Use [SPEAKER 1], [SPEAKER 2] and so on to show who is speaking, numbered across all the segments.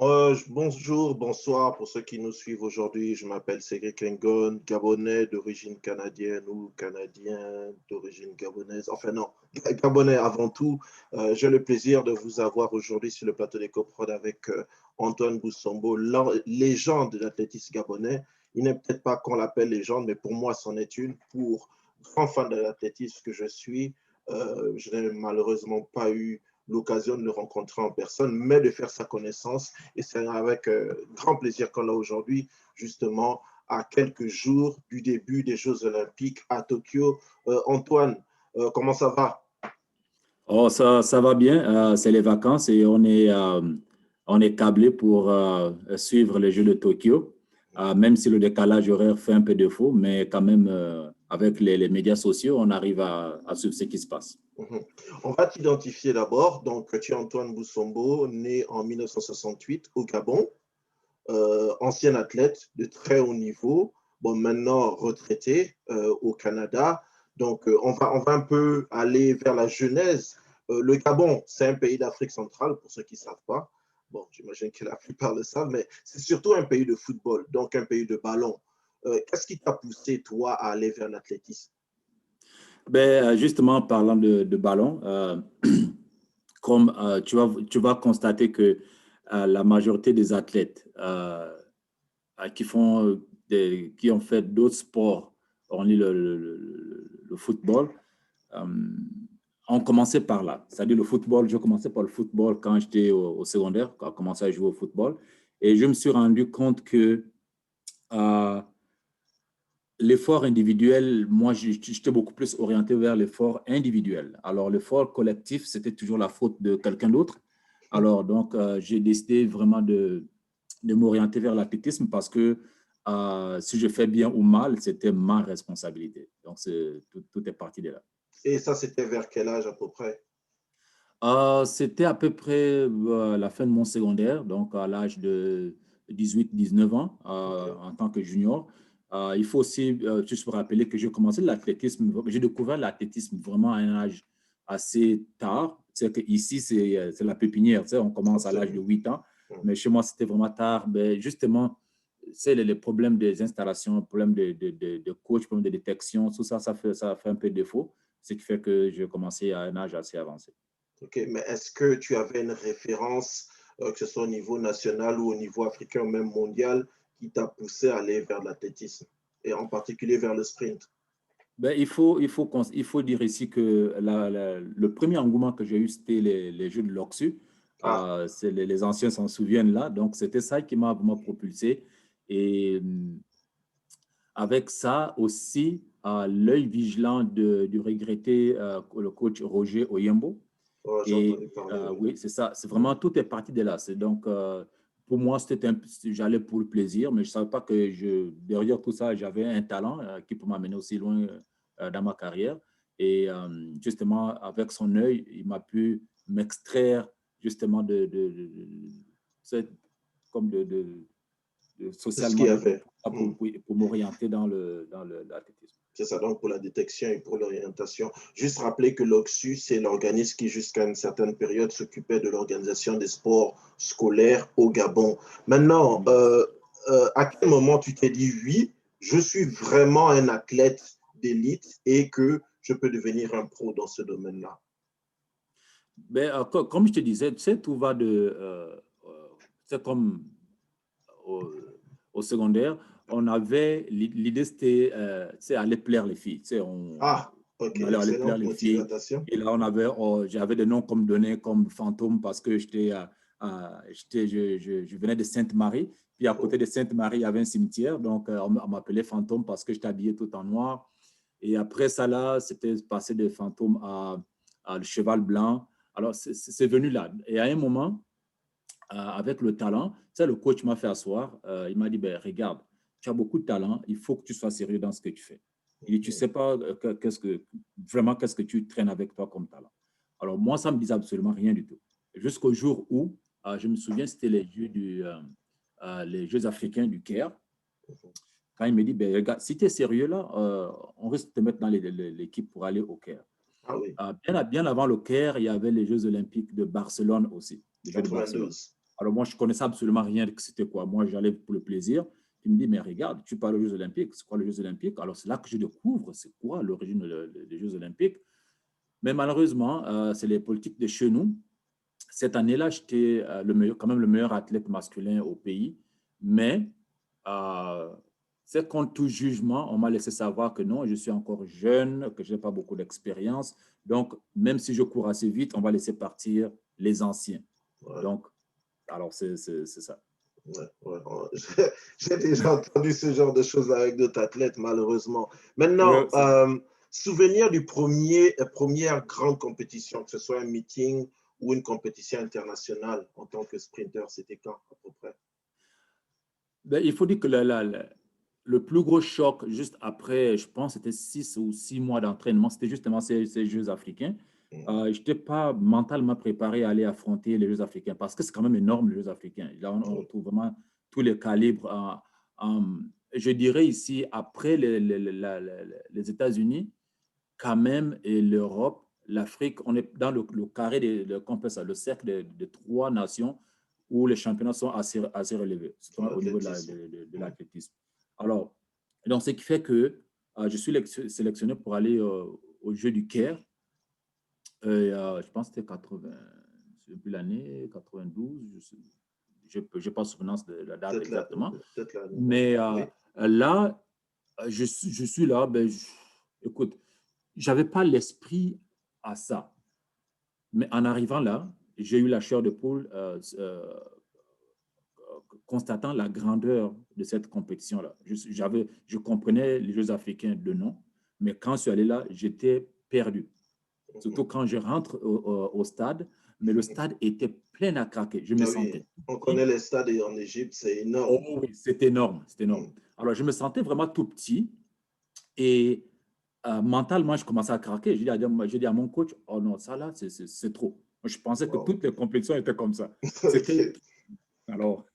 [SPEAKER 1] Bonjour, bonsoir pour ceux qui nous suivent aujourd'hui. Je m'appelle Cédric Engon, Gabonais d'origine canadienne ou Canadien d'origine gabonaise. Enfin non, Gabonais avant tout. J'ai le plaisir de vous avoir aujourd'hui sur le plateau des Coprod avec Antoine Boussombo, la légende de l'athlétisme gabonais. Il n'est peut-être pas qu'on l'appelle légende, mais pour moi, c'en est une. Pour grand fan de l'athlétisme que je suis, je n'ai malheureusement pas eu l'occasion de le rencontrer en personne, mais de faire sa connaissance. Et c'est avec grand plaisir qu'on l'a aujourd'hui, justement, à quelques jours du début des Jeux Olympiques à Tokyo. Antoine, comment ça va?
[SPEAKER 2] Oh, ça va bien. C'est les vacances et on est câblé pour suivre les Jeux de Tokyo. Même si le décalage horaire fait un peu défaut, mais quand même, avec les médias sociaux, on arrive à suivre ce qui se passe.
[SPEAKER 1] On va t'identifier d'abord. Donc, tu es Antoine Boussombo, né en 1968 au Gabon, ancien athlète de très haut niveau, bon, maintenant retraité au Canada. Donc, on va un peu aller vers la genèse. Le Gabon, c'est un pays d'Afrique centrale, pour ceux qui ne savent pas. Bon, j'imagine que la plupart le savent, mais c'est surtout un pays de football, donc un pays de ballon. Qu'est-ce qui t'a poussé, toi, à aller vers l'athlétisme?
[SPEAKER 2] Ben, justement, parlant de ballon, comme tu vas constater que la majorité des athlètes qui ont fait d'autres sports, hormis le football, euh, ont commencé par là. C'est-à-dire le football, j'ai commencé par le football quand j'étais au secondaire, quand j'ai commencé à jouer au football. Et je me suis rendu compte que euh, l'effort individuel, moi, j'étais beaucoup plus orienté vers l'effort individuel. Alors, l'effort collectif, c'était toujours la faute de quelqu'un d'autre. Alors, donc, j'ai décidé vraiment de m'orienter vers l'athlétisme parce que si je fais bien ou mal, c'était ma responsabilité. Donc, tout est parti de là.
[SPEAKER 1] Et ça, c'était vers quel âge à peu près?
[SPEAKER 2] C'était à peu près la fin de mon secondaire, donc à l'âge de 18-19 ans,
[SPEAKER 1] Okay.
[SPEAKER 2] en tant que junior. Il faut aussi juste vous rappeler que j'ai commencé l'athlétisme, j'ai découvert l'athlétisme vraiment à un âge assez tard. C'est qu'ici, c'est la pépinière, on commence à l'âge de 8 ans, mais chez moi, c'était vraiment tard. Ben, justement, c'est les problèmes des installations, problèmes de coach, problèmes de détection, tout ça, ça fait un peu défaut, ce qui fait que j'ai commencé à un âge assez avancé.
[SPEAKER 1] Ok, mais est-ce que tu avais une référence, que ce soit au niveau national ou au niveau africain ou même mondial, qui t'a poussé à aller vers l'athlétisme et en particulier vers le sprint?
[SPEAKER 2] Ben, il faut dire ici que le premier engouement que j'ai eu, c'était les Jeux de l'Oxu.
[SPEAKER 1] Ah,
[SPEAKER 2] Les anciens s'en souviennent là. Donc, c'était ça qui m'a vraiment propulsé. Et avec ça aussi, l'œil vigilant du regretté le coach Roger Oyembo.
[SPEAKER 1] oh, j'ai
[SPEAKER 2] Et
[SPEAKER 1] entendu parler, oui.
[SPEAKER 2] oui, c'est ça. C'est vraiment, tout est parti de là. C'est donc, pour moi, j'allais pour le plaisir, mais je ne savais pas que derrière tout ça, j'avait un talent qui peut m'amener aussi loin dans ma carrière. Et justement, avec son œil, il m'a pu m'extraire justement comme
[SPEAKER 1] C'est ce qu'il
[SPEAKER 2] socialement
[SPEAKER 1] y avait.
[SPEAKER 2] pour m'orienter dans l'athlétisme.
[SPEAKER 1] C'est ça, donc pour la détection et pour l'orientation. Juste rappeler que l'OXU, c'est l'organisme qui, jusqu'à une certaine période, s'occupait de l'organisation des sports scolaires au Gabon. Maintenant, à quel moment tu t'es dit, oui, je suis vraiment un athlète d'élite et que je peux devenir un pro dans ce domaine-là?
[SPEAKER 2] Ben, comme je te disais, tu sais, tout va c'est comme au, au secondaire, on avait l'idée, c'était aller plaire les filles. Tu sais,
[SPEAKER 1] Ah, ok,
[SPEAKER 2] on allait aller plaire
[SPEAKER 1] excellente
[SPEAKER 2] les filles.
[SPEAKER 1] motivation.
[SPEAKER 2] Et là, j'avais des noms comme donnés comme Fantôme parce que je venais de Sainte-Marie. Puis à côté
[SPEAKER 1] Oh,
[SPEAKER 2] de Sainte-Marie, il y avait un cimetière. Donc, on m'appelait Fantôme parce que j'étais habillé tout en noir. Et après ça, là, c'était passé de Fantôme à le cheval blanc. Alors, c'est venu là. Et à un moment, avec le talent, ça, le coach m'a fait asseoir. Il m'a dit, ben, regarde, tu as beaucoup de talent, il faut que tu sois sérieux dans ce que tu fais. Il dit, tu ne sais pas qu'est-ce que tu traînes avec toi comme talent. Alors, moi, ça ne me disait absolument rien du tout. Jusqu'au jour où, je me souviens, c'était les Jeux africains du Caire. Quand il me dit, ben, regarde, si tu es sérieux là, on risque de te mettre dans l'équipe pour aller au Caire.
[SPEAKER 1] ah oui,
[SPEAKER 2] Bien avant le Caire, il y avait les Jeux olympiques de Barcelone aussi, les Jeux de Barcelone.
[SPEAKER 1] 92.
[SPEAKER 2] Alors, moi, je ne connaissais absolument rien de que c'était quoi. Moi, j'allais pour le plaisir. Il me dit, mais regarde, tu parles aux Jeux Olympiques. C'est quoi les Jeux Olympiques? Alors, c'est là que je découvre c'est quoi l'origine des Jeux Olympiques. Mais malheureusement, c'est les politiques de chez nous. Cette année-là, j'étais quand même le meilleur athlète masculin au pays. Mais c'est contre tout jugement, on m'a laissé savoir que non, je suis encore jeune, que je n'ai pas beaucoup d'expérience. Donc, même si je cours assez vite, on va laisser partir les anciens.
[SPEAKER 1] Ouais.
[SPEAKER 2] Donc, alors, c'est ça.
[SPEAKER 1] Ouais, ouais. J'ai déjà entendu ce genre de choses avec d'autres athlètes, malheureusement. Maintenant, souvenir du première grande compétition, que ce soit un meeting ou une compétition internationale en tant que sprinter, c'était quand à peu près?
[SPEAKER 2] Ben, il faut dire que le plus gros choc, juste après, je pense, c'était 6 ou 6 mois d'entraînement, c'était justement ces Jeux africains. Je n'étais pas mentalement préparé à aller affronter les Jeux africains parce que c'est quand même énorme, les Jeux africains. Là, on retrouve vraiment tous les calibres. Je dirais ici, après les États-Unis, quand même, et l'Europe, l'Afrique, on est dans le carré le cercle de 3 nations où les championnats sont assez relevés, au niveau de l'athlétisme. Alors, donc, ce qui fait que je suis sélectionné pour aller au Jeux du Caire. Je pense que c'était 80, depuis l'année 92, je n'ai pas souvenance de la date exactement. Mais oui. Là, je suis là, écoute, je n'avais pas l'esprit à ça. Mais en arrivant là, j'ai eu la chair de poule constatant la grandeur de cette compétition-là. Je comprenais les Jeux africains de nom, mais quand je suis allé là, j'étais perdu. Surtout quand je rentre au stade, mais le stade était plein à craquer. Je me sentais.
[SPEAKER 1] On connaît les stades en Égypte, c'est énorme.
[SPEAKER 2] Oh oui, c'est énorme, c'est énorme. Alors, je me sentais vraiment tout petit et mentalement, je commençais à craquer. J'ai dit à mon coach, oh non, ça là, c'est trop. Je pensais que toutes les compétitions étaient comme ça. C'était. Alors.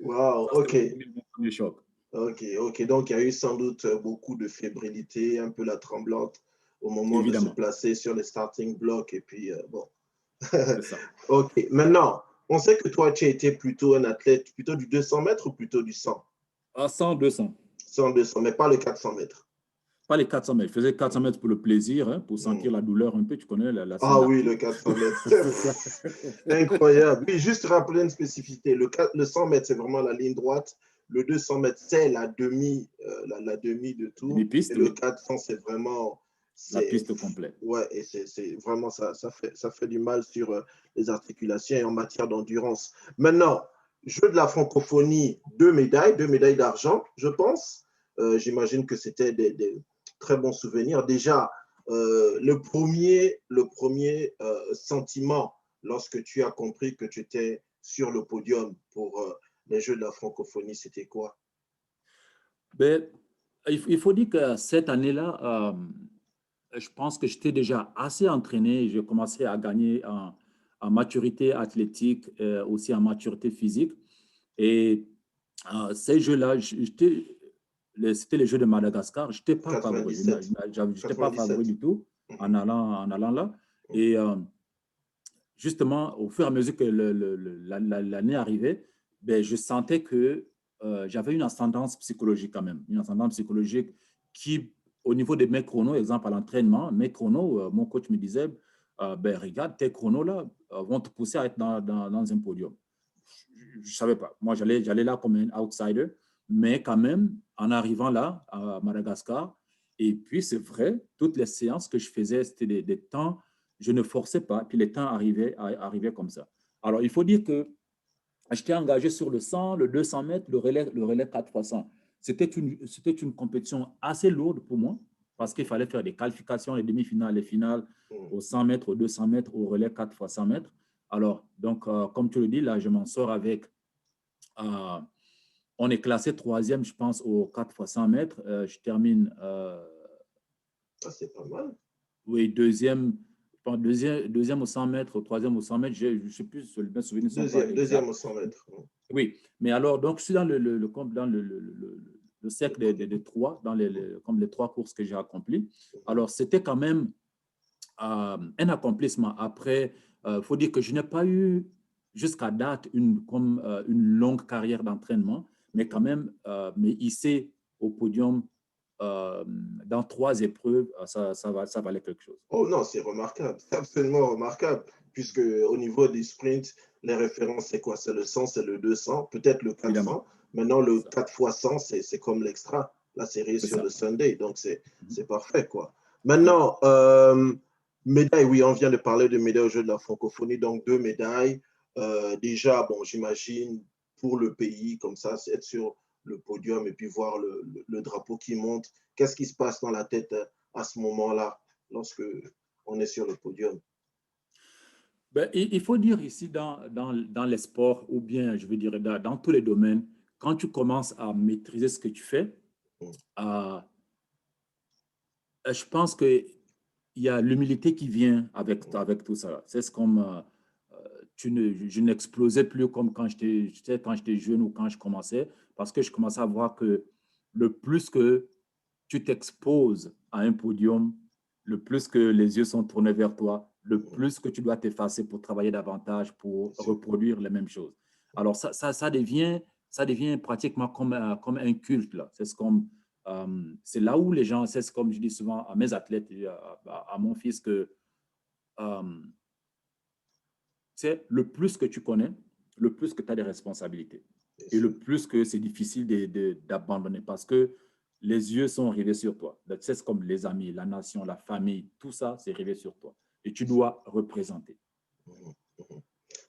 [SPEAKER 1] Wow,
[SPEAKER 2] ça,
[SPEAKER 1] ok.
[SPEAKER 2] Mon premier choc.
[SPEAKER 1] Ok. Donc, il y a eu sans doute beaucoup de fébrilité, un peu la tremblante au moment
[SPEAKER 2] Évidemment.
[SPEAKER 1] de se placer sur les starting blocks. Et puis, bon.
[SPEAKER 2] C'est ça.
[SPEAKER 1] Ok. Maintenant, on sait que toi, tu as été plutôt un athlète, plutôt du 200 mètres ou plutôt du 100?
[SPEAKER 2] 100, 200.
[SPEAKER 1] 100, 200, mais pas le 400 mètres.
[SPEAKER 2] Pas les 400 mètres. Je faisais 400 mètres pour le plaisir, hein, pour sentir la douleur un peu. Tu connais la
[SPEAKER 1] Ah oui, le 400 mètres. Incroyable. Oui, juste rappeler une spécificité. Le 100 mètres, c'est vraiment la ligne droite. Le 200 mètres, c'est la demi de tout.
[SPEAKER 2] Demi-piste,
[SPEAKER 1] et le 400, c'est vraiment
[SPEAKER 2] la piste complète.
[SPEAKER 1] Ouais, et c'est vraiment ça fait du mal sur les articulations et en matière d'endurance. Maintenant, Jeux de la francophonie, 2 médailles d'argent, je pense. J'imagine que c'était des très bons souvenirs. Déjà, le premier sentiment lorsque tu as compris que tu étais sur le podium pour les Jeux de la francophonie, c'était quoi?
[SPEAKER 2] Il faut dire que cette année-là, je pense que j'étais déjà assez entraîné. Je commençais à gagner en maturité athlétique, aussi en maturité physique. Et ces jeux-là, c'était les Jeux de Madagascar. Je n'étais pas favori. Je n'étais pas favori du tout en allant là. Et justement, au fur et à mesure que l'année arrivait, je sentais que j'avais une ascendance psychologique quand même. Une ascendance psychologique qui, au niveau de mes chronos, exemple à l'entraînement, mes chronos, mon coach me disait, regarde, tes chronos là vont te pousser à être dans un podium. Je ne savais pas. Moi, j'allais là comme un outsider, mais quand même, en arrivant là, à Madagascar, et puis c'est vrai, toutes les séances que je faisais, c'était des temps, je ne forçais pas, puis les temps arrivaient comme ça. Alors, il faut dire que j'étais engagé sur le 100, le 200 mètres, le relais 4x100. C'était une compétition assez lourde pour moi parce qu'il fallait faire des qualifications, les demi-finales, les finales au 100 mètres, au 200 mètres, au relais 4x100 mètres. Alors, donc, comme tu le dis, là, je m'en sors avec… on est classé 3e, je pense, au 4x100 mètres. Je termine…
[SPEAKER 1] c'est pas mal.
[SPEAKER 2] Oui, deuxième au 100 mètres, 3e au 100 mètres. Je ne sais plus, mes souvenirs ne sont pas exacts.
[SPEAKER 1] Deuxième au 100 mètres.
[SPEAKER 2] Oui, mais alors, donc, je suis dans le cercle des trois, comme les 3 courses que j'ai accomplies. Alors, c'était quand même un accomplissement. Après, il faut dire que je n'ai pas eu jusqu'à date une longue carrière d'entraînement, mais quand même, mais hisser au podium dans 3 épreuves, ça valait quelque chose.
[SPEAKER 1] Oh non, c'est remarquable, c'est absolument remarquable, puisque au niveau des sprints, les références, c'est quoi? C'est le 100, c'est le 200, peut-être le
[SPEAKER 2] Évidemment,
[SPEAKER 1] 400. Maintenant, le
[SPEAKER 2] c'est ça.
[SPEAKER 1] 4 fois 100, c'est comme l'extra, la série
[SPEAKER 2] C'est
[SPEAKER 1] sur
[SPEAKER 2] ça.
[SPEAKER 1] le Sunday, donc
[SPEAKER 2] Mhm.
[SPEAKER 1] c'est parfait, quoi.
[SPEAKER 2] Oui.
[SPEAKER 1] Maintenant, médaille, oui, on vient de parler de médailles aux Jeux de la francophonie, donc 2 médailles. Déjà, bon, j'imagine, pour le pays, comme ça, c'est être sur le podium et puis voir le drapeau qui monte. Qu'est-ce qui se passe dans la tête à ce moment-là, lorsque on est sur le podium?
[SPEAKER 2] Ben, il faut dire ici dans les sports, ou bien, je veux dire, dans tous les domaines, quand tu commences à maîtriser ce que tu fais,
[SPEAKER 1] Mm.
[SPEAKER 2] euh, je pense qu'il y a l'humilité qui vient avec tout ça. C'est comme je n'explosais plus comme quand j'étais jeune ou quand je commençais, parce que je commençais à voir que le plus que tu t'exposes à un podium, le plus que les yeux sont tournés vers toi, le
[SPEAKER 1] Mm.
[SPEAKER 2] plus que tu dois t'effacer pour travailler davantage, pour
[SPEAKER 1] Bien sûr.
[SPEAKER 2] reproduire les mêmes choses. Alors, ça devient pratiquement comme un culte, là. C'est là où les gens, c'est comme je dis souvent à mes athlètes et à mon fils que euh, c'est le plus que tu connais, le plus que tu as des responsabilités
[SPEAKER 1] Bien
[SPEAKER 2] et
[SPEAKER 1] sûr.
[SPEAKER 2] le plus que c'est difficile d'abandonner parce que les yeux sont rivés sur toi. C'est comme les amis, la nation, la famille, tout ça, c'est rivé sur toi et tu dois représenter.
[SPEAKER 1] Mhm. Mhm.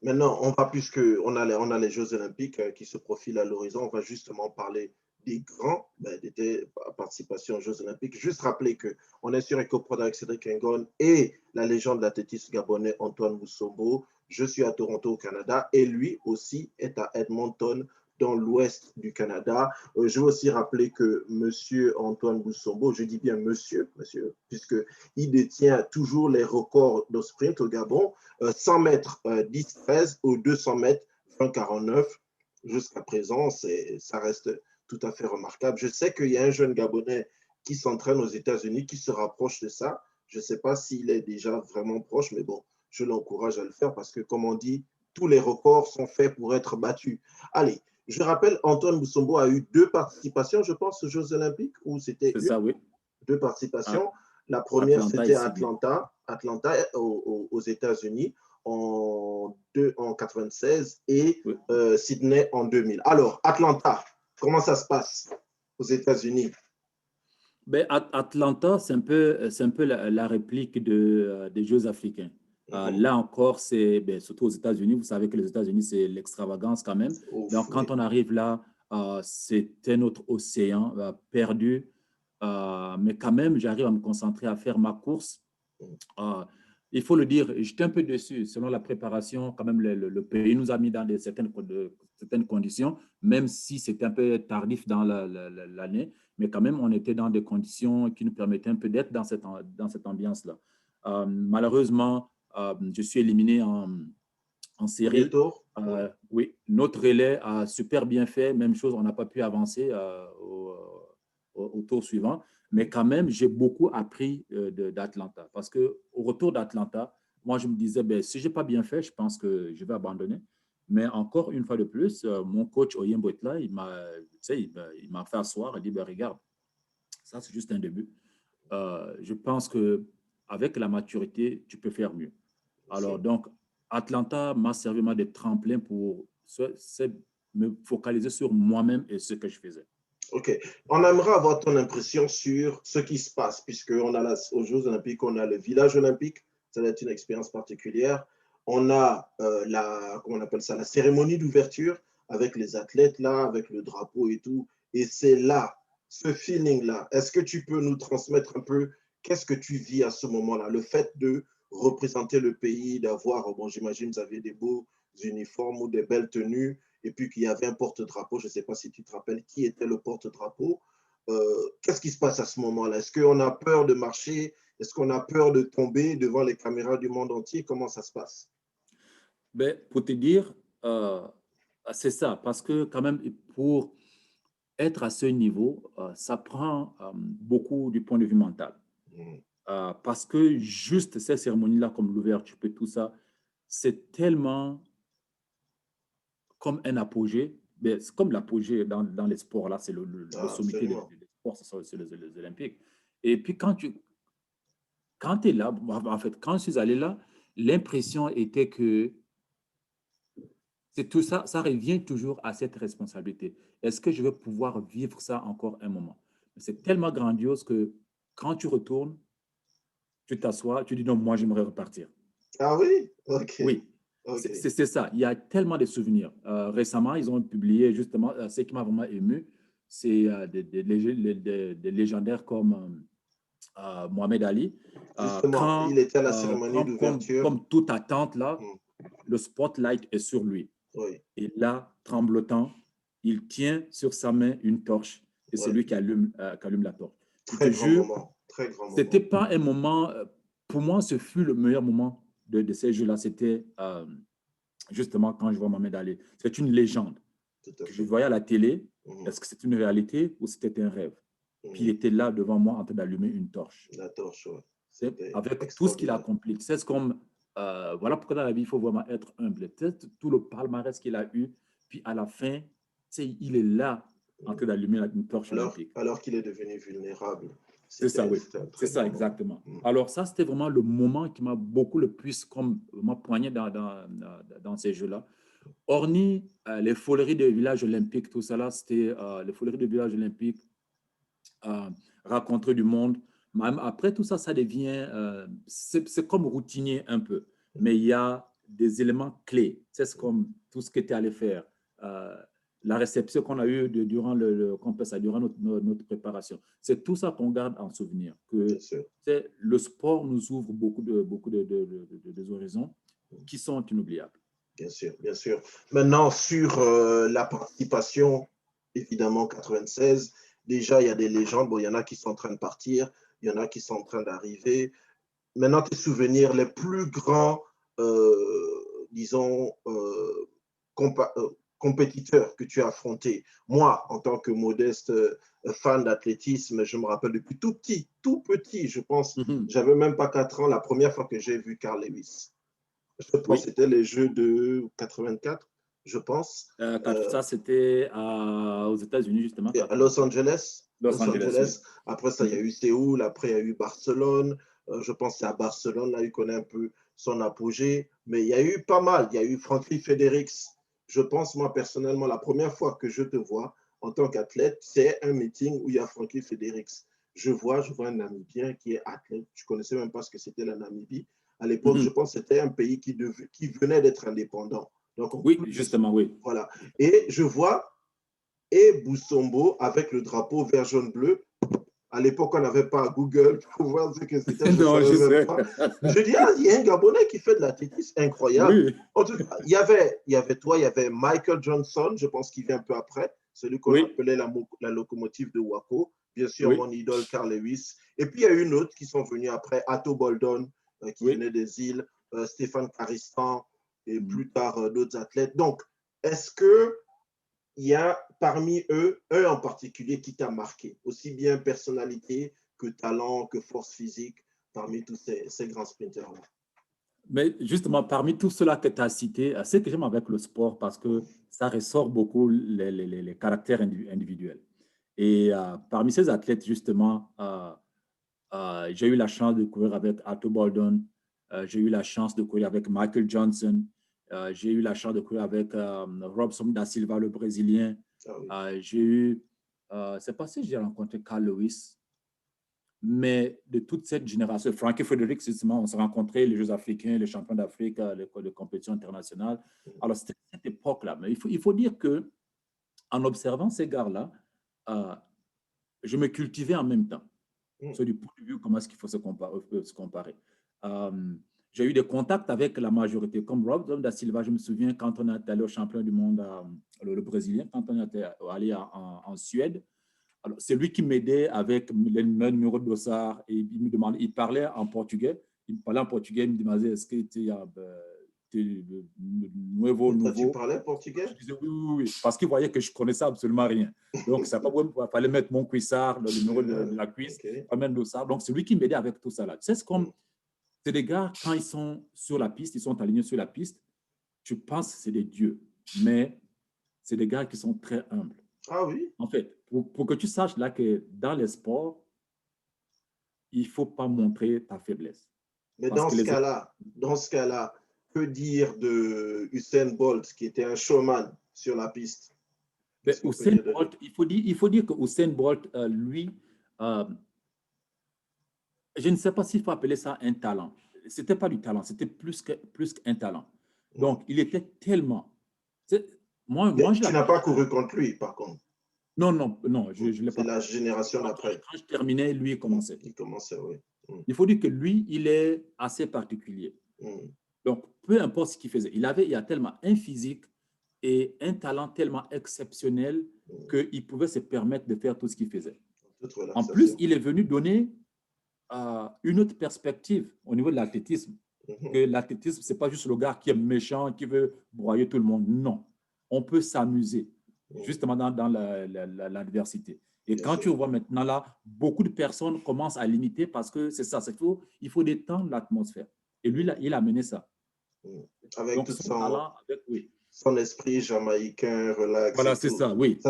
[SPEAKER 1] Maintenant, puisque on a les Jeux Olympiques qui se profilent à l'horizon, on va justement parler des grands, des participations aux Jeux Olympiques. Juste rappeler qu'on est sur EcoProd avec Cédric Engon et la légende de l'athlétisme gabonais Antoine Moussombo. Je suis à Toronto, au Canada, et lui aussi est à Edmonton, dans l'ouest du Canada. Je veux aussi rappeler que Monsieur Antoine Moussombo, je dis bien monsieur, puisqu'il détient toujours les records de sprint au Gabon. 100 mètres 10-13 ou 200 mètres 20-49. Jusqu'à présent, ça reste tout à fait remarquable. Je sais qu'il y a un jeune Gabonais qui s'entraîne aux États-Unis, qui se rapproche de ça. Je ne sais pas s'il est déjà vraiment proche, mais bon, je l'encourage à le faire parce que, comme on dit, tous les records sont faits pour être battus. Allez, je rappelle, Antoine Boussombo a eu 2 participations, je pense, aux Jeux Olympiques, ou c'était
[SPEAKER 2] C'est
[SPEAKER 1] une,
[SPEAKER 2] ça, oui.
[SPEAKER 1] 2 participations. La première,
[SPEAKER 2] Atlanta
[SPEAKER 1] c'était
[SPEAKER 2] et
[SPEAKER 1] à
[SPEAKER 2] Sydney.
[SPEAKER 1] Atlanta aux États-Unis en 96 et
[SPEAKER 2] Oui.
[SPEAKER 1] Sydney en 2000. Alors, Atlanta, comment ça se passe aux États-Unis?
[SPEAKER 2] Ben, Atlanta, c'est un peu la réplique des Jeux africains.
[SPEAKER 1] Mhm.
[SPEAKER 2] Là encore, c'est ben, surtout aux États-Unis. Vous savez que les États-Unis, c'est l'extravagance quand même.
[SPEAKER 1] Ouf,
[SPEAKER 2] Donc, quand
[SPEAKER 1] oui.
[SPEAKER 2] on arrive là, c'est un autre océan perdu. Mais quand même, j'arrive à me concentrer à faire ma course.
[SPEAKER 1] Mhm.
[SPEAKER 2] Euh, il faut le dire, j'étais un peu déçu. Selon la préparation, quand même, le pays nous a mis dans certaines conditions, même si c'était un peu tardif dans l'année. Mais quand même, on était dans des conditions qui nous permettaient un peu d'être dans cette ambiance-là. Malheureusement, je suis éliminé en
[SPEAKER 1] Premier
[SPEAKER 2] série.
[SPEAKER 1] tour? Mhm.
[SPEAKER 2] Oui, notre relais a super bien fait. Même chose, on n'a pas pu avancer au tour suivant. Mais quand même, j'ai beaucoup appris d'Atlanta. Parce qu'au retour d'Atlanta, moi, je me disais, ben, si je n'ai pas bien fait, je pense que je vais abandonner. Mais encore une fois de plus, mon coach Oyembo est là, il m'a fait asseoir, il dit, ben, regarde, ça, c'est juste un début. Je pense qu'avec la maturité, tu peux faire mieux.
[SPEAKER 1] Bien
[SPEAKER 2] Alors,
[SPEAKER 1] sûr.
[SPEAKER 2] donc, Atlanta m'a servi de tremplin pour me focaliser sur moi-même et ce que je faisais.
[SPEAKER 1] OK. On aimerait avoir ton impression sur ce qui se passe, puisqu'on a aux Jeux Olympiques, on a le village olympique, ça va être une expérience particulière. On a comment on appelle ça, la cérémonie d'ouverture avec les athlètes là, avec le drapeau et tout. Et c'est là, ce feeling-là. Est-ce que tu peux nous transmettre un peu qu'est-ce que tu vis à ce moment-là? Le fait de représenter le pays, d'avoir, bon, j'imagine, vous avez des beaux uniformes ou des belles tenues et puis qu'il y avait un porte-drapeau. Je ne sais pas si tu te rappelles qui était le porte-drapeau. Qu'est-ce qui se passe à ce moment-là? Est-ce qu'on a peur de marcher? Est-ce qu'on a peur de tomber devant les caméras du monde entier? Comment ça se passe?
[SPEAKER 2] Ben, pour te dire, euh, c'est ça, parce que quand même, pour être à ce niveau, ça prend beaucoup du point de vue mental.
[SPEAKER 1] Mmh.
[SPEAKER 2] Parce que juste ces cérémonies-là, comme l'ouverture et tout ça, c'est tellement comme un apogée. Mais c'est comme l'apogée dans les sports, là, c'est le sommité des
[SPEAKER 1] Absolument.
[SPEAKER 2] sports, c'est les Olympiques. Et puis, quand tu es là, en fait, quand je suis allé là, l'impression était que c'est tout ça, ça revient toujours à cette responsabilité. Est-ce que je vais pouvoir vivre ça encore un moment? C'est tellement grandiose que quand tu retournes, tu t'assois, tu dis non, moi j'aimerais repartir.
[SPEAKER 1] Ah oui? Ok.
[SPEAKER 2] Oui,
[SPEAKER 1] Ok.
[SPEAKER 2] c'est ça. Il y a tellement de souvenirs. Récemment, ils ont publié justement ce qui m'a vraiment ému, c'est des légendaires comme Mohamed Ali.
[SPEAKER 1] Justement, il était à la cérémonie d'ouverture.
[SPEAKER 2] Comme toute attente, là,
[SPEAKER 1] Hmm.
[SPEAKER 2] le spotlight est sur lui.
[SPEAKER 1] Oui,
[SPEAKER 2] Et là, tremblotant, il tient sur sa main une torche et c'est
[SPEAKER 1] ouais.
[SPEAKER 2] lui qui allume la torche. Je te
[SPEAKER 1] Très grand
[SPEAKER 2] jure,
[SPEAKER 1] moment. Très grand
[SPEAKER 2] ce n'était
[SPEAKER 1] moment.
[SPEAKER 2] pas un moment, pour moi, ce fut le meilleur moment de ces jeux-là. C'était justement quand je vois Mohamed Ali. C'est une légende
[SPEAKER 1] Tout à
[SPEAKER 2] que je
[SPEAKER 1] fait.
[SPEAKER 2] voyais à la télé.
[SPEAKER 1] Mhm.
[SPEAKER 2] Est-ce que c'est une réalité ou c'était un rêve? Puis il
[SPEAKER 1] Mhm.
[SPEAKER 2] était là devant moi en train d'allumer une torche.
[SPEAKER 1] La torche, ouais.
[SPEAKER 2] C'est
[SPEAKER 1] C'était
[SPEAKER 2] avec tout ce qu'il a
[SPEAKER 1] extraordinaire.
[SPEAKER 2] accompli. C'est comme, voilà pourquoi dans la vie, il faut vraiment être humble. Peut-être tout le palmarès qu'il a eu, puis à la fin, il est là en train
[SPEAKER 1] Mhm.
[SPEAKER 2] d'allumer une torche olympique.
[SPEAKER 1] Alors qu'il est devenu vulnérable.
[SPEAKER 2] C'est ça, oui.
[SPEAKER 1] C'était un
[SPEAKER 2] C'est
[SPEAKER 1] très
[SPEAKER 2] ça,
[SPEAKER 1] grand moment.
[SPEAKER 2] exactement.
[SPEAKER 1] Mhm.
[SPEAKER 2] Alors ça, c'était vraiment le moment qui m'a beaucoup le plus comme m'a poigné dans ces jeux-là. Hormis les foleries des villages olympiques, tout ça là, c'était les foleries des villages olympiques, rencontrer du monde. Même après tout ça, ça devient, c'est comme routinier un peu. Mais il y a des éléments clés. C'est comme tout ce que tu es allé faire. Euh, la réception qu'on a eue durant durant notre préparation. C'est tout ça qu'on garde en souvenir.
[SPEAKER 1] Bien
[SPEAKER 2] Que
[SPEAKER 1] sûr.
[SPEAKER 2] le sport nous ouvre beaucoup des horizons qui sont inoubliables.
[SPEAKER 1] Bien sûr, bien sûr. Maintenant, sur la participation, évidemment, 96, déjà, il y a des légendes. Bon, il y en a qui sont en train de partir, il y en a qui sont en train d'arriver. Maintenant, tes souvenirs les plus grands, disons, compétiteurs que tu as affrontés. Moi, en tant que modeste fan d'athlétisme, je me rappelle depuis tout petit, je pense,
[SPEAKER 2] Mhm.
[SPEAKER 1] j'avais même pas 4 ans, la première fois que j'ai vu Carl Lewis. Je pense que
[SPEAKER 2] Oui.
[SPEAKER 1] c'était les Jeux de 84, je pense,
[SPEAKER 2] Ça, c'était aux États-Unis, justement,
[SPEAKER 1] à Los
[SPEAKER 2] 84.
[SPEAKER 1] Angeles.
[SPEAKER 2] Los
[SPEAKER 1] Los
[SPEAKER 2] Angeles, oui.
[SPEAKER 1] Angeles. Après ça, il y a eu Séoul, après il y a eu Barcelone. Je pense que c'est à Barcelone, là, il connaît un peu son apogée. Mais il y a eu pas mal. Il y a eu Frankie Fredericks. Je pense, moi, personnellement, la première fois que je te vois en tant qu'athlète, c'est un meeting où il y a Frankie Fredericks. Je vois un Namibien qui est athlète. Je ne connaissais même pas ce que c'était la Namibie. À l'époque, je
[SPEAKER 2] Mhm.
[SPEAKER 1] pense que c'était un pays qui venait d'être indépendant. Donc, en
[SPEAKER 2] Oui,
[SPEAKER 1] plus,
[SPEAKER 2] justement, oui.
[SPEAKER 1] voilà. Et je vois et Boussombo avec le drapeau vert, jaune, bleu. À l'époque, on n'avait pas Google pour voir ce que c'était, je ne
[SPEAKER 2] Non,
[SPEAKER 1] savais
[SPEAKER 2] je
[SPEAKER 1] même
[SPEAKER 2] sais.
[SPEAKER 1] pas. Je dis, ah, il y a un Gabonais qui fait de l'athlétisme incroyable.
[SPEAKER 2] Oui,
[SPEAKER 1] En tout cas, il y avait toi, il y avait Michael Johnson, je pense qu'il vient un peu après, celui qu'on
[SPEAKER 2] oui,
[SPEAKER 1] appelait la locomotive de Waco. Bien sûr,
[SPEAKER 2] oui,
[SPEAKER 1] mon idole, Carl Lewis. Et puis, il y a eu une autre qui sont venus après, Atto Boldon, qui
[SPEAKER 2] oui.
[SPEAKER 1] venait des îles, Stéphane Caristan, et
[SPEAKER 2] Mhm.
[SPEAKER 1] plus tard, d'autres athlètes. Donc, est-ce que il y a parmi eux un en particulier qui t'a marqué, aussi bien personnalité que talent, que force physique, parmi tous ces grands sprinters-là?
[SPEAKER 2] Mais justement, parmi tout cela que tu as cité, ce que j'aime avec le sport, parce que ça ressort beaucoup les caractères individuels. Et parmi ces athlètes, justement, j'ai eu la chance de courir avec Arthur Baldwin, j'ai eu la chance de courir avec Michael Johnson, j'ai eu la chance de courir avec Robson da Silva, le Brésilien.
[SPEAKER 1] Ah oui.
[SPEAKER 2] J'ai eu, c'est pas si j'ai rencontré Carl Lewis, mais de toute cette génération, Frankie Frederick, justement, on s'est rencontrés, les Jeux africains, les champions d'Afrique, les compétitions internationales. Alors, c'était cette époque-là. Mais il faut dire que en observant ces gars-là, euh, je me cultivais en même temps.
[SPEAKER 1] Mm.
[SPEAKER 2] C'est du point de vue comment est-ce qu'il faut se comparer. Euh, j'ai eu des contacts avec la majorité, comme Rob da Silva, je me souviens quand on est allé au champion du monde, le Brésilien, quand on était allé en Suède. Alors, c'est lui qui m'aidait avec le numéro de dossard et il me demandait, il parlait en portugais. Il me parlait en portugais, il me demandait est-ce que tu es
[SPEAKER 1] Et toi, tu
[SPEAKER 2] nouveau.
[SPEAKER 1] parlais portugais?
[SPEAKER 2] Je disais oui, oui, oui, parce qu'il voyait que je connaissais absolument rien. Donc, ça il fallait mettre mon cuissard, le numéro de la cuisse,
[SPEAKER 1] Ok.
[SPEAKER 2] pas même de ça. Donc, c'est lui qui m'aidait avec tout ça là. Tu sais,
[SPEAKER 1] Mm.
[SPEAKER 2] c'est des gars, quand ils sont sur la piste, ils sont alignés sur la piste, tu penses que c'est des dieux. Mais c'est des gars qui sont très humbles.
[SPEAKER 1] Ah oui?
[SPEAKER 2] En fait, pour que tu saches là que dans les sports, il ne faut pas montrer ta faiblesse.
[SPEAKER 1] Mais
[SPEAKER 2] Parce que les autres,
[SPEAKER 1] dans ce cas-là, que dire de Usain Bolt, qui était un showman sur la piste?
[SPEAKER 2] ben,
[SPEAKER 1] Qu'est-ce qu'on peut
[SPEAKER 2] Usain
[SPEAKER 1] dire de lui?
[SPEAKER 2] Bolt, il faut dire que Usain Bolt, lui, euh, je ne sais pas s'il faut appeler ça un talent. Ce n'était pas du talent, c'était plus qu'un talent.
[SPEAKER 1] Mm.
[SPEAKER 2] Donc, il était tellement. c'est- moi,
[SPEAKER 1] Mais
[SPEAKER 2] je
[SPEAKER 1] tu n'as
[SPEAKER 2] l'appelle.
[SPEAKER 1] pas couru contre lui, par contre.
[SPEAKER 2] Non, non, non, je
[SPEAKER 1] Mm.
[SPEAKER 2] ne l'ai
[SPEAKER 1] C'est
[SPEAKER 2] pas
[SPEAKER 1] la
[SPEAKER 2] connu.
[SPEAKER 1] génération
[SPEAKER 2] Quand,
[SPEAKER 1] d'après.
[SPEAKER 2] quand je terminais, lui, il
[SPEAKER 1] Mm.
[SPEAKER 2] commençait.
[SPEAKER 1] Il commençait, oui. Mm.
[SPEAKER 2] Il faut dire que lui, il est assez particulier.
[SPEAKER 1] Mm.
[SPEAKER 2] Donc, peu importe ce qu'il faisait, il a tellement un physique et un talent tellement exceptionnel
[SPEAKER 1] Mm.
[SPEAKER 2] qu'il pouvait se permettre de faire tout ce qu'il faisait.
[SPEAKER 1] Toute
[SPEAKER 2] En plus,
[SPEAKER 1] relaxation.
[SPEAKER 2] il est venu donner une autre perspective au niveau de l'athlétisme. Que
[SPEAKER 1] Mhm.
[SPEAKER 2] l'athlétisme, ce n'est pas juste le gars qui est méchant, qui veut broyer tout le monde. Non. On peut s'amuser,
[SPEAKER 1] Mm.
[SPEAKER 2] justement dans l'adversité. Et
[SPEAKER 1] Bien
[SPEAKER 2] quand
[SPEAKER 1] sûr.
[SPEAKER 2] tu vois maintenant là, beaucoup de personnes commencent à limiter parce que c'est ça, il faut détendre l'atmosphère. Et lui, là, il a mené ça.
[SPEAKER 1] Mm. Avec
[SPEAKER 2] Donc,
[SPEAKER 1] tout
[SPEAKER 2] son talent, oui.
[SPEAKER 1] son esprit jamaïcain, relax
[SPEAKER 2] Voilà,
[SPEAKER 1] et
[SPEAKER 2] c'est
[SPEAKER 1] tout,
[SPEAKER 2] ça, oui. Ouais,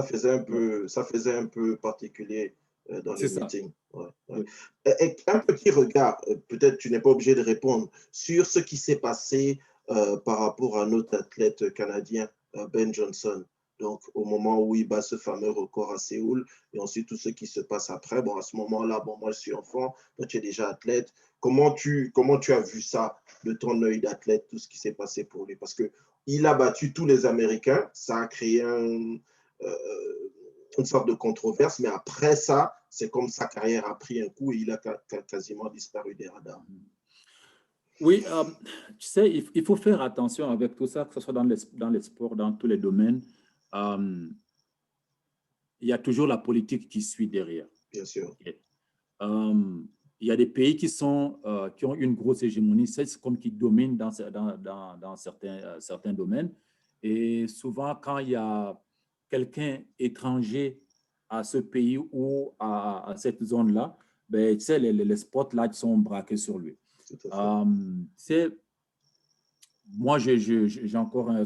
[SPEAKER 1] ça faisait un peu particulier dans
[SPEAKER 2] c'est
[SPEAKER 1] les
[SPEAKER 2] ça.
[SPEAKER 1] meetings. Ouais, ouais.
[SPEAKER 2] Oui.
[SPEAKER 1] Et un petit regard, peut-être tu n'es pas obligé de répondre, sur ce qui s'est passé par rapport à notre athlète canadien, Ben Johnson. Donc, au moment où il bat ce fameux record à Séoul, et ensuite tout ce qui se passe après. Bon, à ce moment-là, bon, moi je suis enfant, toi tu es déjà athlète. Comment tu as vu ça de ton œil d'athlète, tout ce qui s'est passé pour lui? Parce que il a battu tous les Américains, ça a créé une sorte de controverse, mais après ça, c'est comme sa carrière a pris un coup et il a quasiment disparu des radars.
[SPEAKER 2] Oui, tu sais, il faut faire attention avec tout ça, que ce soit dans les sports, dans tous les domaines. Euh, il y a toujours la politique qui suit derrière.
[SPEAKER 1] Bien sûr.
[SPEAKER 2] Okay. Il y a des pays qui ont une grosse hégémonie, c'est comme qui dominent dans certains domaines. Et souvent, quand il y a quelqu'un étranger à ce pays ou à cette zone-là, ben, tu sais, les spotlights sont braqués sur lui.
[SPEAKER 1] Tout à fait.
[SPEAKER 2] Moi, j'ai encore un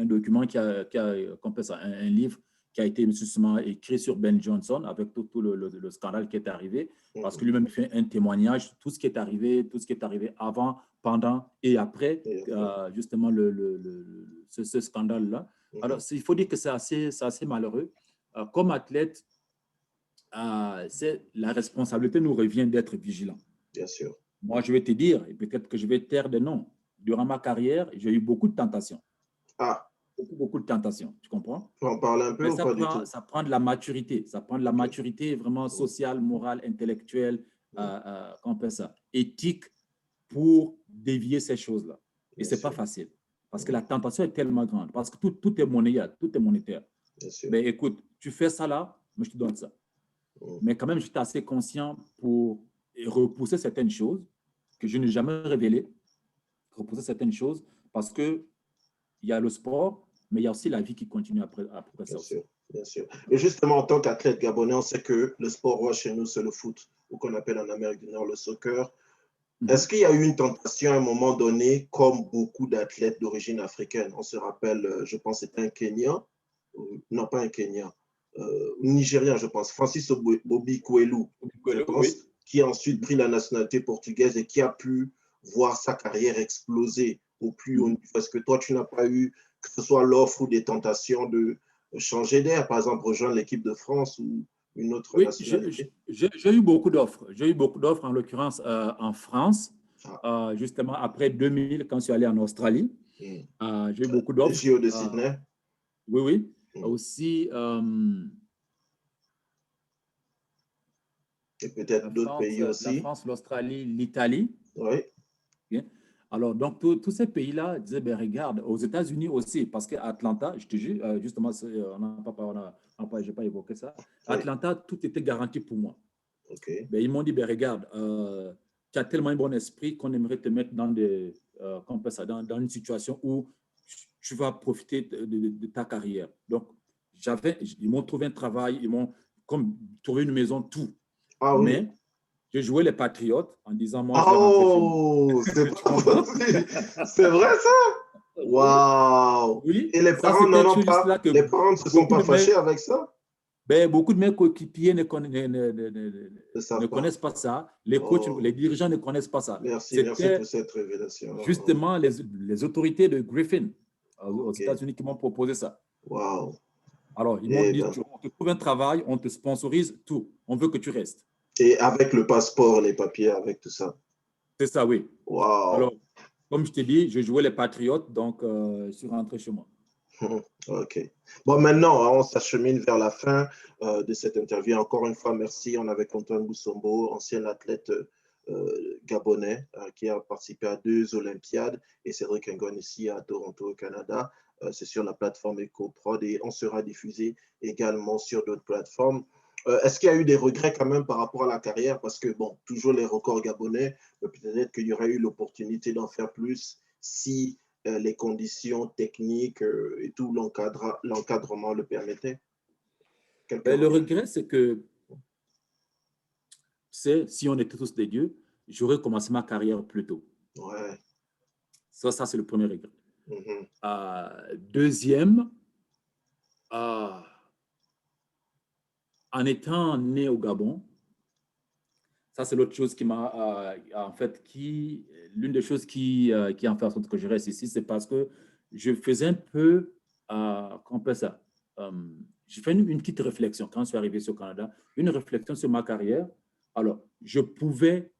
[SPEAKER 2] document qu'on appelle ça, un livre qui a été justement écrit sur Ben Johnson avec tout le scandale qui est arrivé, parce que lui-même fait un témoignage, tout ce qui est arrivé avant, pendant et après,
[SPEAKER 1] Et après.
[SPEAKER 2] justement, ce scandale-là. Alors, il faut dire que c'est assez malheureux. Comme athlète, la responsabilité nous revient d'être vigilants.
[SPEAKER 1] Bien sûr.
[SPEAKER 2] Moi, je vais te dire, et peut-être que je vais taire des noms. Durant ma carrière, j'ai eu beaucoup de tentations.
[SPEAKER 1] Ah,
[SPEAKER 2] Beaucoup de tentations, tu comprends?
[SPEAKER 1] tu peux en parler un peu
[SPEAKER 2] Mais
[SPEAKER 1] ou pas du tout?
[SPEAKER 2] ça prend de la maturité. Ça prend de la
[SPEAKER 1] Ok.
[SPEAKER 2] maturité vraiment sociale, morale, intellectuelle, comment on appelle ça, éthique, pour dévier ces choses-là. Et
[SPEAKER 1] Bien
[SPEAKER 2] ce n'est pas
[SPEAKER 1] sûr.
[SPEAKER 2] facile. Parce que la tentation est tellement grande. Parce que tout est monétaire. Tout est monétaire.
[SPEAKER 1] Bien sûr.
[SPEAKER 2] Mais écoute, tu fais ça là, moi je te donne ça. Mais quand même, j'étais assez conscient pour repousser certaines choses que je n'ai jamais révélées, repousser certaines choses, parce qu'il y a le sport, mais il y a aussi la vie qui continue après
[SPEAKER 1] Bien
[SPEAKER 2] ça aussi.
[SPEAKER 1] sûr. Bien sûr. Et justement, en tant qu'athlète gabonais, on sait que le sport roi chez nous, c'est le foot, ou qu'on appelle en Amérique du Nord le soccer. Est-ce qu'il y a eu une tentation à un moment donné, comme beaucoup d'athlètes d'origine africaine? On se rappelle, je pense, c'était un Kenyan, non pas un Kenyan, Nigérien, je pense, Francis Bobby Coelho, je pense,
[SPEAKER 2] Oui.
[SPEAKER 1] qui a ensuite pris la nationalité portugaise et qui a pu voir sa carrière exploser au plus haut niveau. Parce que toi, tu n'as pas eu, que ce soit l'offre ou des tentations de changer d'air, par exemple, rejoindre l'équipe de France ou une autre
[SPEAKER 2] Oui,
[SPEAKER 1] nationalité?
[SPEAKER 2] j'ai eu beaucoup d'offres. J'ai eu beaucoup d'offres, en l'occurrence en France,
[SPEAKER 1] Ah.
[SPEAKER 2] justement après 2000, quand je suis allé en Australie. J'ai eu beaucoup
[SPEAKER 1] Les
[SPEAKER 2] d'offres.
[SPEAKER 1] JO de Sydney?
[SPEAKER 2] Oui, oui. Aussi,
[SPEAKER 1] Et peut-être d'autres pays
[SPEAKER 2] la
[SPEAKER 1] aussi.
[SPEAKER 2] France, l'Australie, l'Italie.
[SPEAKER 1] Oui.
[SPEAKER 2] Okay. Alors, donc, tous ces pays-là disaient, ben, regarde, aux États-Unis aussi, parce qu'à Atlanta, je te jure, justement, je n'ai pas évoqué ça.
[SPEAKER 1] Oui.
[SPEAKER 2] Atlanta, tout était garanti pour moi.
[SPEAKER 1] OK.
[SPEAKER 2] Ben, ils m'ont dit, ben, regarde, tu as tellement un bon esprit qu'on aimerait te mettre dans dans une situation où tu vas profiter de ta carrière. Donc, ils m'ont trouvé un travail, ils m'ont comme trouvé une maison, tout.
[SPEAKER 1] Ah oui.
[SPEAKER 2] Mais je jouais les Patriotes en disant, moi, je vais rentrer chez moi.
[SPEAKER 1] Oh, c'est
[SPEAKER 2] Tu
[SPEAKER 1] pas
[SPEAKER 2] comprends?
[SPEAKER 1] possible. C'est vrai ça? Waouh!
[SPEAKER 2] Oui,
[SPEAKER 1] Et les
[SPEAKER 2] ça
[SPEAKER 1] parents
[SPEAKER 2] c'est
[SPEAKER 1] n'en
[SPEAKER 2] quelque
[SPEAKER 1] ont
[SPEAKER 2] chose
[SPEAKER 1] pas,
[SPEAKER 2] là que
[SPEAKER 1] les parents ne se sont
[SPEAKER 2] beaucoup
[SPEAKER 1] pas
[SPEAKER 2] de mes,
[SPEAKER 1] fâchés avec ça?
[SPEAKER 2] beaucoup de mes coéquipiers
[SPEAKER 1] Ne
[SPEAKER 2] ne
[SPEAKER 1] savent pas.
[SPEAKER 2] connaissent pas ça. Les coachs,
[SPEAKER 1] Oh,
[SPEAKER 2] les dirigeants ne connaissent pas ça.
[SPEAKER 1] merci, merci pour
[SPEAKER 2] C'était
[SPEAKER 1] cette révélation.
[SPEAKER 2] justement les autorités de Griffin aux
[SPEAKER 1] Ok,
[SPEAKER 2] États-Unis qui m'ont proposé ça.
[SPEAKER 1] waouh.
[SPEAKER 2] Alors, ils m'ont
[SPEAKER 1] Eh
[SPEAKER 2] dit,
[SPEAKER 1] ben,
[SPEAKER 2] on te trouve un travail, on te sponsorise tout. On veut que tu restes.
[SPEAKER 1] et avec le passeport, les papiers, avec tout ça.
[SPEAKER 2] C'est ça, oui.
[SPEAKER 1] Waouh.
[SPEAKER 2] Alors, comme je t'ai dit, je jouais les Patriotes, donc je suis rentré chez moi.
[SPEAKER 1] Ok. Bon, maintenant, on s'achemine vers la fin de cette interview. Encore une fois, merci. On avait Antoine Boussombo, ancien athlète gabonais, qui a participé à 2 Olympiades, et Cédric Engon ici à Toronto, au Canada. C'est sur la plateforme EcoProd et on sera diffusé également sur d'autres plateformes. Est-ce qu'il y a eu des regrets quand même par rapport à la carrière? Parce que, bon, toujours les records gabonais, peut-être qu'il y aurait eu l'opportunité d'en faire plus si les conditions techniques et tout l'encadrement le permettaient. Quelques
[SPEAKER 2] Ben, le
[SPEAKER 1] regrets.
[SPEAKER 2] regret, c'est que, si on était tous des dieux, j'aurais commencé ma carrière plus tôt.
[SPEAKER 1] Ouais.
[SPEAKER 2] Ça c'est le premier regret.
[SPEAKER 1] Mhm.
[SPEAKER 2] Deuxième, euh, en étant né au Gabon, ça c'est l'autre chose qui m'a, en fait, l'une des choses qui en fait en sorte que je reste ici, c'est parce que je faisais un peu, comment on appelle ça, euh, j'ai fait une petite réflexion quand je suis arrivé au Canada, une réflexion sur ma carrière. Alors, je pouvais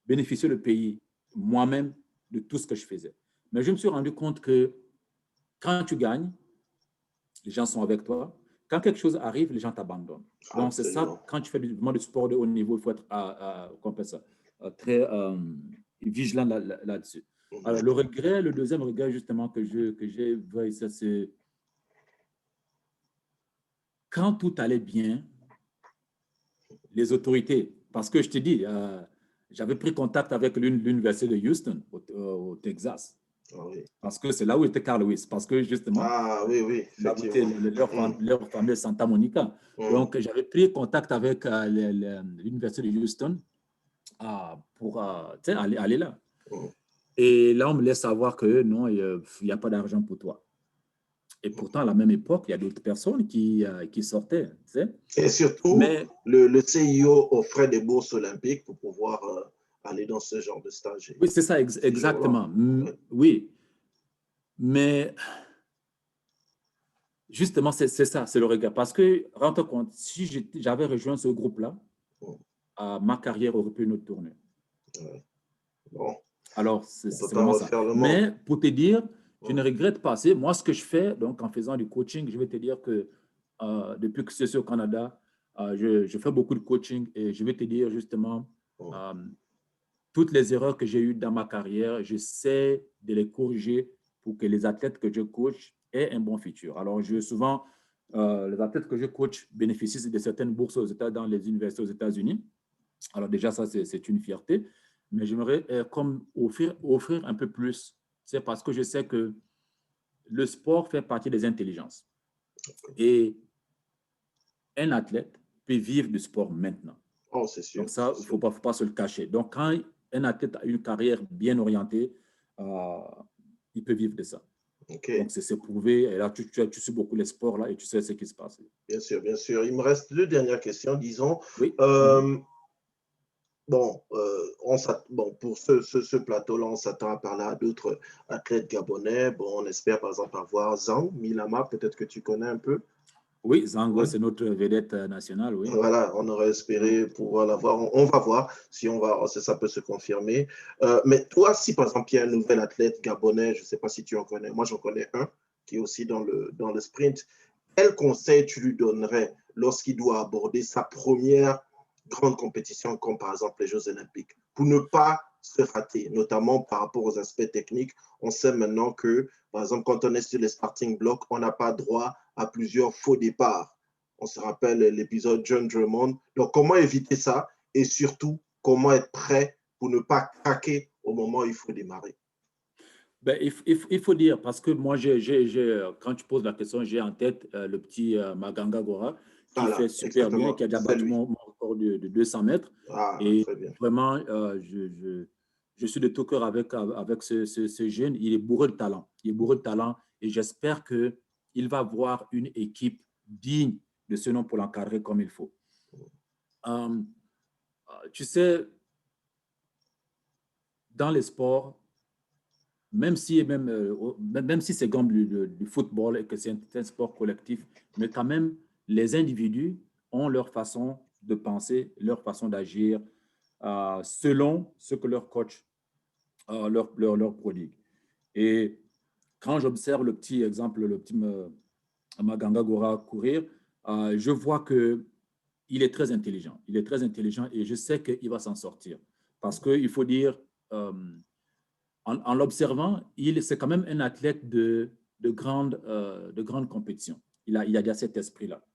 [SPEAKER 2] bénéficier le pays moi-même de tout ce que je faisais. Mais je me suis rendu compte que quand tu gagnes, les gens sont avec toi. Quand quelque chose arrive, les gens t'abandonnent. Donc, c'est ça,
[SPEAKER 1] Absolument.
[SPEAKER 2] quand tu fais du sport de haut niveau, il faut être ça, très vigilant là-dessus. Alors,
[SPEAKER 1] Mhm.
[SPEAKER 2] le deuxième regret, justement, que j'ai, c'est quand tout allait bien, les autorités, parce que je te dis, j'avais pris contact avec l'université de Houston, au Texas,
[SPEAKER 1] Ah oui.
[SPEAKER 2] parce que c'est là où était Carl Lewis, parce que justement,
[SPEAKER 1] Ah oui, oui,
[SPEAKER 2] c'est là où était
[SPEAKER 1] effectivement. Mhm.
[SPEAKER 2] leur famille Santa Monica.
[SPEAKER 1] Mhm.
[SPEAKER 2] Donc, j'avais pris contact avec l'université de Houston pour aller là.
[SPEAKER 1] Mhm.
[SPEAKER 2] Et là, on me laisse savoir que non, il n'y a pas d'argent pour toi. Et pourtant, à la même époque, il y a d'autres personnes qui sortaient. Tu sais.
[SPEAKER 1] Et surtout,
[SPEAKER 2] Mais
[SPEAKER 1] le CIO offrait des bourses olympiques pour pouvoir aller dans ce genre de stage.
[SPEAKER 2] oui, c'est ça,
[SPEAKER 1] C'est violent.
[SPEAKER 2] exactement.
[SPEAKER 1] Ouais.
[SPEAKER 2] Oui, mais justement, c'est ça, c'est le regret. Parce que, rends-toi compte, si j'avais rejoint ce groupe-là,
[SPEAKER 1] Mhm.
[SPEAKER 2] ma carrière aurait pu une autre tournée.
[SPEAKER 1] Ouais. Bon,
[SPEAKER 2] Alors,
[SPEAKER 1] on ne peut
[SPEAKER 2] c'est
[SPEAKER 1] pas
[SPEAKER 2] vraiment ça.
[SPEAKER 1] refaire le monde.
[SPEAKER 2] Mais pour te dire, je ne
[SPEAKER 1] Mhm.
[SPEAKER 2] regrette pas assez. Moi, ce que je fais, donc en faisant du coaching, je vais te dire que depuis que je suis au Canada, je fais beaucoup de coaching et je vais te dire justement,
[SPEAKER 1] Mhm.
[SPEAKER 2] euh, toutes les erreurs que j'ai eues dans ma carrière, j'essaie de les corriger pour que les athlètes que je coach aient un bon futur. Alors, souvent, les athlètes que je coach bénéficient de certaines bourses dans les universités aux États-Unis. Alors déjà, ça, c'est une fierté. Mais j'aimerais comme offrir un peu plus. C'est parce que je sais que le sport fait partie des intelligences. Et un athlète peut vivre du sport maintenant.
[SPEAKER 1] Oh, c'est sûr,
[SPEAKER 2] Donc ça,
[SPEAKER 1] c'est
[SPEAKER 2] il ne
[SPEAKER 1] sûr.
[SPEAKER 2] faut pas se le cacher. Donc quand un athlète a une carrière bien orientée, euh, il peut vivre de ça.
[SPEAKER 1] OK.
[SPEAKER 2] Donc c'est prouvé. Et là, tu suis beaucoup les sports là et tu sais ce qui se passe.
[SPEAKER 1] Bien sûr, bien sûr. Il me reste 2 dernières questions, disons.
[SPEAKER 2] Oui.
[SPEAKER 1] Euh, bon, bon, pour ce plateau-là, on s'attend à parler à d'autres athlètes gabonais. Bon, on espère par exemple avoir Zhang Milama, peut-être que tu connais un peu.
[SPEAKER 2] Oui, Zango,
[SPEAKER 1] Ouais.
[SPEAKER 2] c'est notre vedette nationale, oui.
[SPEAKER 1] Voilà, on aurait
[SPEAKER 2] Mm.
[SPEAKER 1] espéré pouvoir l'avoir. On va voir si ça peut se confirmer. Mais toi, si par exemple il y a un nouvel athlète gabonais, je ne sais pas si tu en connais, moi j'en connais un qui est aussi dans le sprint. Quel conseil tu lui donnerais lorsqu'il doit aborder sa première grande compétition, comme par exemple les Jeux Olympiques, pour ne pas se rater, notamment par rapport aux aspects techniques? On sait maintenant que, par exemple, quand on est sur les starting blocks, on n'a pas droit à plusieurs faux départs. On se rappelle l'épisode John Drummond. Donc, comment éviter ça et surtout, comment être prêt pour ne pas craquer au moment où il faut démarrer?
[SPEAKER 2] Ben, il faut dire, parce que moi, quand tu poses la question, j'ai en tête le petit Maganga Gora qui fait
[SPEAKER 1] Voilà,
[SPEAKER 2] super bien, qui
[SPEAKER 1] exactement,
[SPEAKER 2] a déjà
[SPEAKER 1] c'est
[SPEAKER 2] battu
[SPEAKER 1] lui.
[SPEAKER 2] mon record de 200 mètres.
[SPEAKER 1] Ah,
[SPEAKER 2] Et
[SPEAKER 1] très bien.
[SPEAKER 2] vraiment, je suis de tout cœur avec ce jeune. Il est bourré de talent. Il est bourré de talent et j'espère qu'il va avoir une équipe digne de ce nom pour l'encadrer comme il faut. Tu sais, dans les sports, même si c'est comme du football et que c'est un sport collectif, mais quand même, les individus ont leur façon de penser, leur façon d'agir selon ce que leur coach leur prodigue. Et quand j'observe le petit exemple, le petit Maganga Gora courir, je vois qu'il est très intelligent. Il est très intelligent et je sais qu'il va s'en sortir. Parce qu'il faut dire, en l'observant, c'est quand même un athlète de grande compétition. Il a déjà cet esprit-là.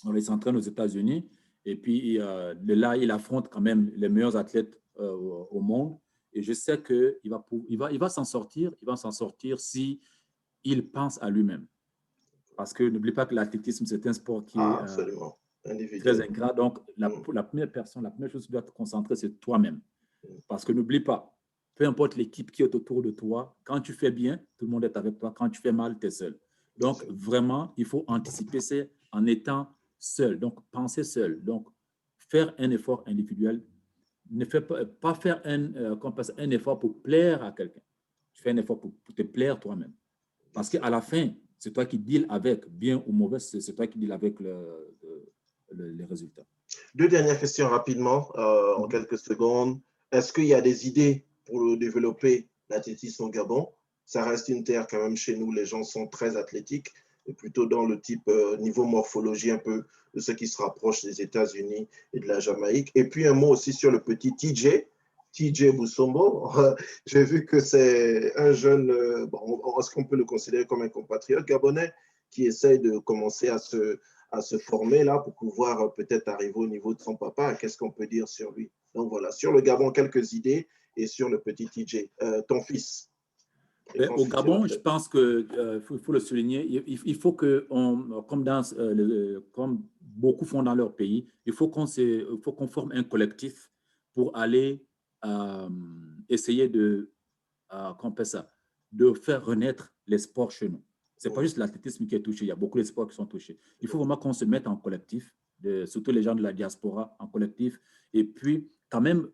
[SPEAKER 2] Il s'entraîne aux États-Unis et puis de là, il affronte quand même les meilleurs athlètes au monde. Et je sais qu'il va s'en sortir. Il va s'en sortir si il pense à lui-même. Parce que n'oublie pas que l'athlétisme, c'est un sport qui est très ingrat. Donc, la première chose que tu dois te concentrer, c'est toi-même. Parce que n'oublie pas, peu importe l'équipe qui est autour de toi, quand tu fais bien, tout le monde est avec toi. Quand tu fais mal, tu es seul. Donc, vraiment, il faut anticiper ça en étant seul. Donc, penser seul. Donc, faire un effort individuel. Ne fais pas faire un effort pour plaire à quelqu'un. Tu fais un effort pour te plaire toi-même. Parce qu'à la fin, c'est toi qui deals avec, bien ou mauvais, c'est toi qui deals avec les résultats.
[SPEAKER 1] 2 dernières questions rapidement, en quelques secondes. Est-ce qu'il y a des idées pour développer l'athlétisme au Gabon? Ça reste une terre quand même chez nous, les gens sont très athlétiques, et plutôt dans le type niveau morphologie un peu de ce qui se rapproche des États-Unis et de la Jamaïque. Et puis un mot aussi sur le petit TJ Boussombo. J'ai vu que c'est un jeune, est-ce qu'on peut le considérer comme un compatriote gabonais qui essaye de commencer à se former là pour pouvoir peut-être arriver au niveau de son papa? Qu'est-ce qu'on peut dire sur lui? Donc voilà, sur le Gabon, quelques idées et sur le petit TJ, ton fils.
[SPEAKER 2] Au Gabon, je pense qu'il faut le souligner, il faut que, comme beaucoup font dans leur pays, il faut qu'on forme un collectif pour aller essayer de faire renaître les sports chez nous. Ce n'est pas juste l'athlétisme qui est touché, il y a beaucoup de sports qui sont touchés. Il faut vraiment qu'on se mette en collectif, surtout les gens de la diaspora, en collectif. Et puis, quand même,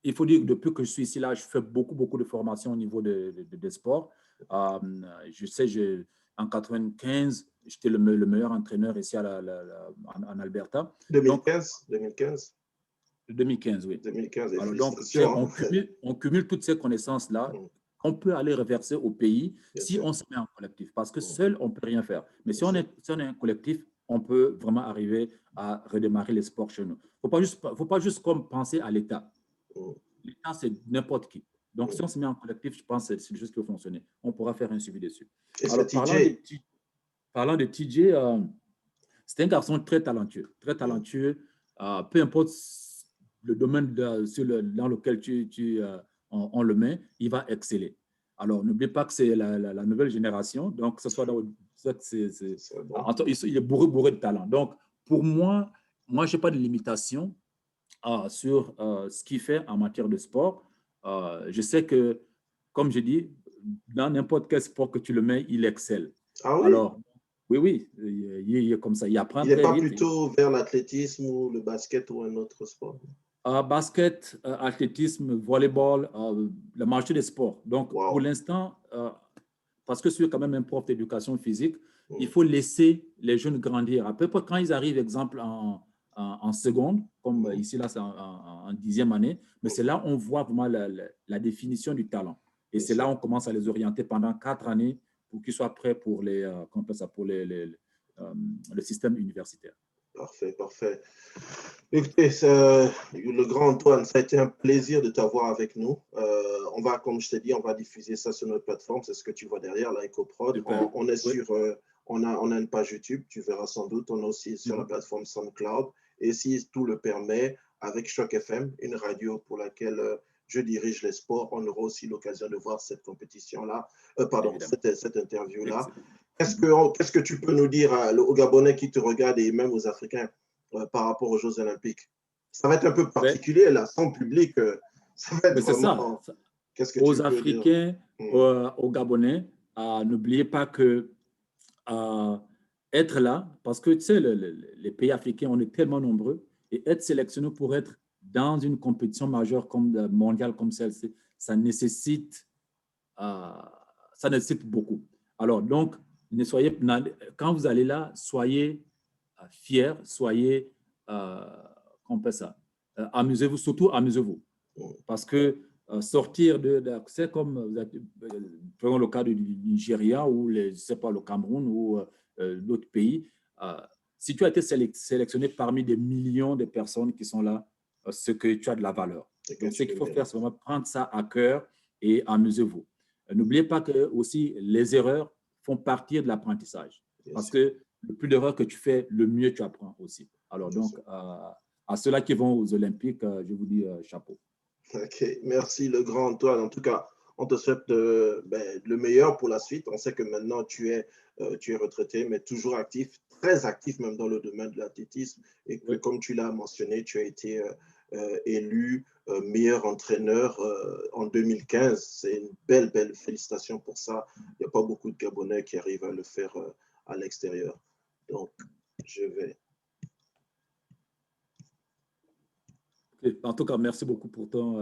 [SPEAKER 2] il faut dire que depuis que je suis ici, là, je fais beaucoup de formations au niveau des sports. Je sais, en 95, j'étais le meilleur entraîneur ici en Alberta.
[SPEAKER 1] 2015,
[SPEAKER 2] 2015, oui.
[SPEAKER 1] 2015,
[SPEAKER 2] alors, donc, on cumule toutes ces connaissances-là. On peut aller reverser au pays si on se met en collectif. Parce que seul, on ne peut rien faire. Mais si on est un collectif, on peut vraiment arriver à redémarrer les sports chez nous. Il ne faut pas juste comme penser à l'État. L'État, c'est n'importe qui. Donc, si on se met en collectif, je pense que c'est juste qui va fonctionner. On pourra faire un suivi dessus. Alors, parlant de TJ, c'est un garçon très talentueux. Très talentueux. Peu importe le domaine dans lequel on le met, il va exceller. Alors, n'oubliez pas que c'est la nouvelle génération. Donc, que ce soit il est bourré de talent. Donc, pour moi, je n'ai pas de limitation sur ce qu'il fait en matière de sport. Je sais que, comme je dis, dans n'importe quel sport que tu le mets, il excelle.
[SPEAKER 1] Ah oui?
[SPEAKER 2] Alors, oui, il est comme ça. Il apprend très vite.
[SPEAKER 1] Il n'est pas plutôt vers l'athlétisme ou le basket ou un autre sport?
[SPEAKER 2] Basket, athlétisme, volleyball, le marché des sports. Donc, pour l'instant, parce que je suis quand même un prof d'éducation physique, il faut laisser les jeunes grandir. À peu près quand ils arrivent, exemple, en seconde, comme ici, là, c'est en 10e année, mais c'est là on voit vraiment la définition du talent. Et c'est là on commence à les orienter pendant 4 années pour qu'ils soient prêts pour le système universitaire.
[SPEAKER 1] Parfait. Écoutez, le grand Antoine, ça a été un plaisir de t'avoir avec nous. On va, comme je t'ai dit, on va diffuser ça sur notre plateforme. C'est ce que tu vois derrière, la EcoProd. On est sur, on a une page YouTube, tu verras sans doute. On est aussi sur la plateforme SoundCloud. Et si tout le permet, avec Choc FM, une radio pour laquelle je dirige les sports, on aura aussi l'occasion de voir cette compétition-là, cette interview-là. Qu'est-ce que tu peux nous dire aux Gabonais qui te regardent et même aux Africains par rapport aux Jeux Olympiques? Ça va être un peu particulier, là, sans public. Ça va être vraiment... Qu'est-ce que
[SPEAKER 2] aux
[SPEAKER 1] tu peux dire?
[SPEAKER 2] Africains,
[SPEAKER 1] Hmm.
[SPEAKER 2] aux Gabonais, n'oubliez pas que euh, être là, parce que tu sais, les pays africains, on est tellement nombreux, et être sélectionné pour être dans une compétition majeure comme mondiale comme celle-ci, ça nécessite, euh, ça nécessite beaucoup. Alors, donc, ne soyez, quand vous allez là, soyez fiers, soyez, comment on fait ça, amusez-vous, surtout amusez-vous.
[SPEAKER 1] Hmm.
[SPEAKER 2] Parce que sortir c'est comme, prenons le cas du Nigeria ou je ne sais pas, le Cameroun ou d'autres pays. Euh, Si tu as été sélectionné parmi des millions de personnes qui sont là, c'est que tu as de la valeur.
[SPEAKER 1] Et que
[SPEAKER 2] Donc, ce
[SPEAKER 1] tu
[SPEAKER 2] qu'il
[SPEAKER 1] le
[SPEAKER 2] faut faire, c'est
[SPEAKER 1] mérites.
[SPEAKER 2] vraiment prendre ça à cœur et amusez-vous. N'oubliez pas que aussi les erreurs font partie de l'apprentissage.
[SPEAKER 1] Bien
[SPEAKER 2] Parce
[SPEAKER 1] sûr.
[SPEAKER 2] que le plus d'erreurs que tu fais, le mieux tu apprends aussi. Alors
[SPEAKER 1] Bien
[SPEAKER 2] donc,
[SPEAKER 1] sûr.
[SPEAKER 2] à ceux-là qui vont aux Olympiques, je vous dis chapeau.
[SPEAKER 1] Ok, merci le grand Antoine. En tout cas, on te souhaite le meilleur pour la suite. On sait que maintenant tu es retraité, mais toujours actif, très actif même dans le domaine de l'athlétisme. Et que,
[SPEAKER 2] Oui.
[SPEAKER 1] comme tu l'as mentionné, tu as été élu meilleur entraîneur en 2015. C'est une belle, belle félicitation pour ça. Il n'y a pas beaucoup de Gabonais qui arrivent à le faire à l'extérieur. Donc, je vais.
[SPEAKER 2] En tout cas, merci beaucoup pour ton,